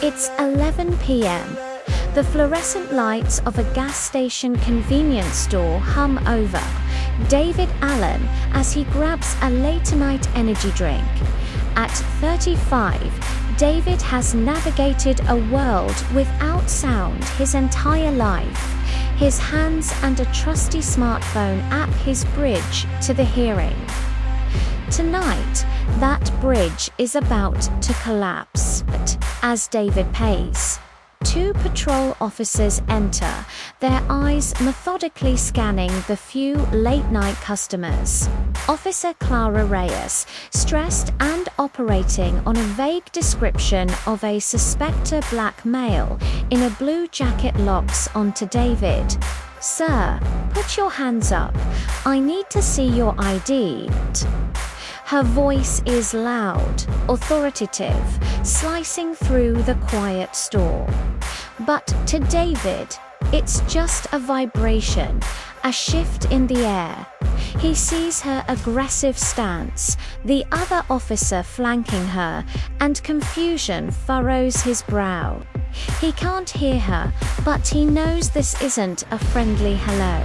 It's 11 p.m. The fluorescent lights of a gas station convenience store hum over David Allen as he grabs a late-night energy drink. At 35, David has navigated a world without sound his entire life. His hands and a trusty smartphone app his bridge to the hearing. Tonight, that bridge is about to collapse. But as David pays, two patrol officers enter, their eyes methodically scanning the few late-night customers. Officer Clara Reyes, stressed and operating on a vague description of a suspected black male in a blue jacket, locks onto David. "Sir, put your hands up. I need to see your ID." Her voice is loud, authoritative, slicing through the quiet store. But to David, it's just a vibration, a shift in the air. He sees her aggressive stance, the other officer flanking her, and confusion furrows his brow. He can't hear her, but he knows this isn't a friendly hello.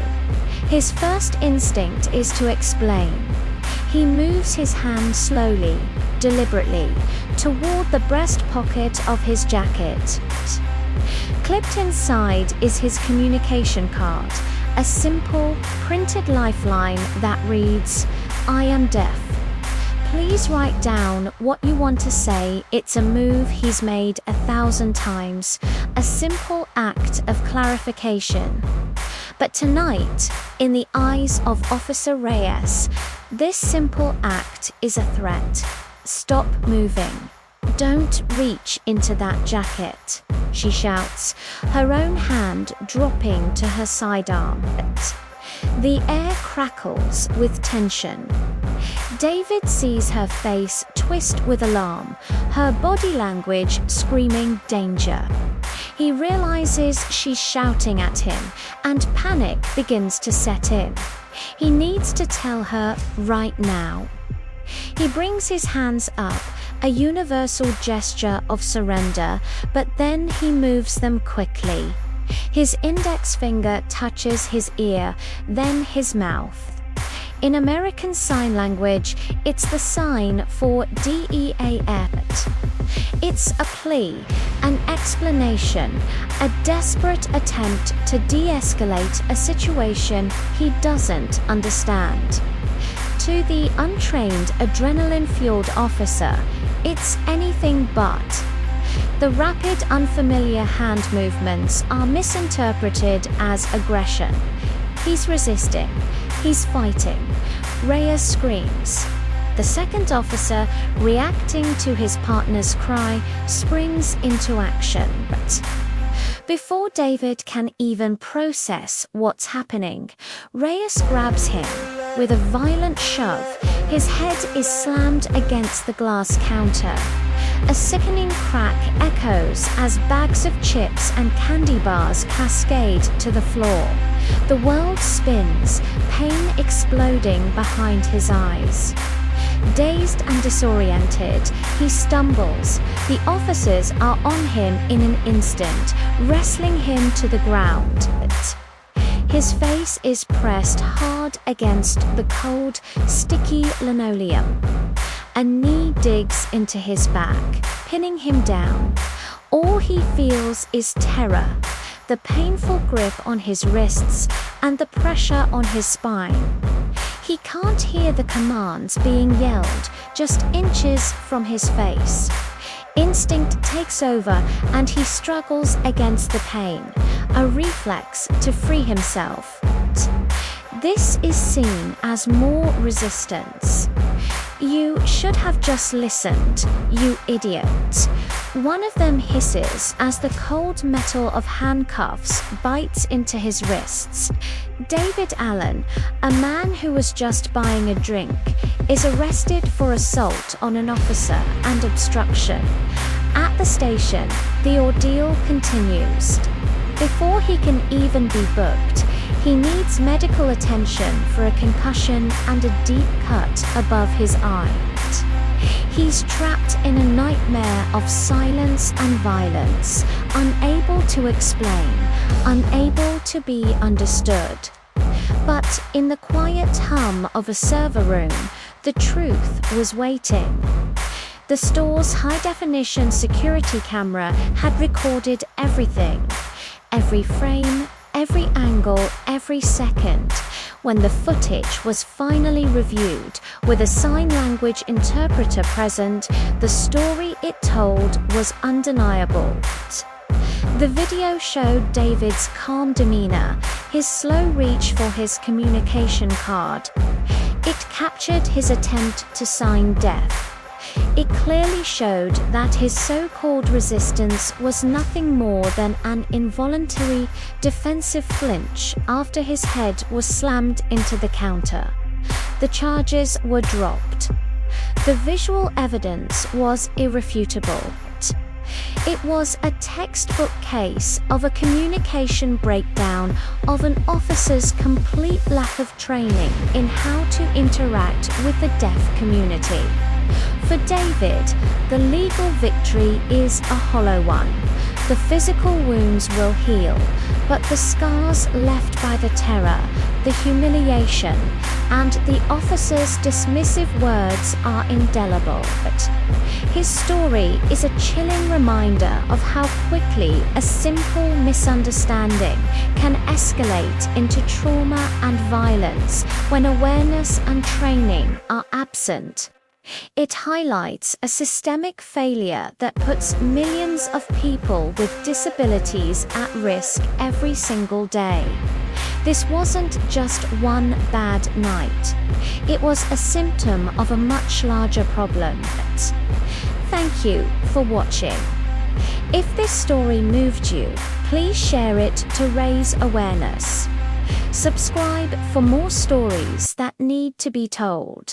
His first instinct is to explain. He moves his hand slowly, deliberately, toward the breast pocket of his jacket. Clipped inside is his communication card, a simple, printed lifeline that reads, "I am deaf. Please write down what you want to say." It's a move he's made 1,000 times, a simple act of clarification. But tonight, in the eyes of Officer Reyes, this simple act is a threat. "Stop moving. Don't reach into that jacket," she shouts, her own hand dropping to her sidearm. The air crackles with tension. David sees her face twist with alarm, her body language screaming danger. He realizes she's shouting at him, and panic begins to set in. He needs to tell her right now. He brings his hands up, a universal gesture of surrender, but then he moves them quickly. His index finger touches his ear, then his mouth. In American Sign Language, it's the sign for DEAF. It's a plea, an explanation, a desperate attempt to de-escalate a situation he doesn't understand. To the untrained, adrenaline-fueled officer, it's anything but. The rapid, unfamiliar hand movements are misinterpreted as aggression. He's resisting. He's fighting. Reyes screams. The second officer, reacting to his partner's cry, springs into action. But before David can even process what's happening, Reyes grabs him with a violent shove. His head is slammed against the glass counter. A sickening crack echoes as bags of chips and candy bars cascade to the floor. The world spins, pain exploding behind his eyes. Dazed and disoriented, he stumbles. The officers are on him in an instant, wrestling him to the ground. His face is pressed hard against the cold, sticky linoleum. A knee digs into his back, pinning him down. All he feels is terror, the painful grip on his wrists and the pressure on his spine. He can't hear the commands being yelled, just inches from his face. Instinct takes over and he struggles against the pain, a reflex to free himself. This is seen as more resistance. "You should have just listened, you idiot." One of them hisses as the cold metal of handcuffs bites into his wrists. David Allen, a man who was just buying a drink, is arrested for assault on an officer and obstruction. At the station, the ordeal continues. Before he can even be booked, he needs medical attention for a concussion and a deep cut above his eye. He's trapped in a nightmare of silence and violence, unable to explain, unable to be understood. But in the quiet hum of a server room, the truth was waiting. The store's high-definition security camera had recorded everything. Every frame, every angle, every second. When the footage was finally reviewed, with a sign language interpreter present, the story it told was undeniable. The video showed David's calm demeanor, his slow reach for his communication card. It captured his attempt to sign death. It clearly showed that his so-called resistance was nothing more than an involuntary, defensive flinch after his head was slammed into the counter. The charges were dropped. The visual evidence was irrefutable. It was a textbook case of a communication breakdown of an officer's complete lack of training in how to interact with the deaf community. For David, the legal victory is a hollow one. The physical wounds will heal, but the scars left by the terror, the humiliation, and the officer's dismissive words are indelible. His story is a chilling reminder of how quickly a simple misunderstanding can escalate into trauma and violence when awareness and training are absent. It highlights a systemic failure that puts millions of people with disabilities at risk every single day. This wasn't just one bad night. It was a symptom of a much larger problem. Thank you for watching. If this story moved you, please share it to raise awareness. Subscribe for more stories that need to be told.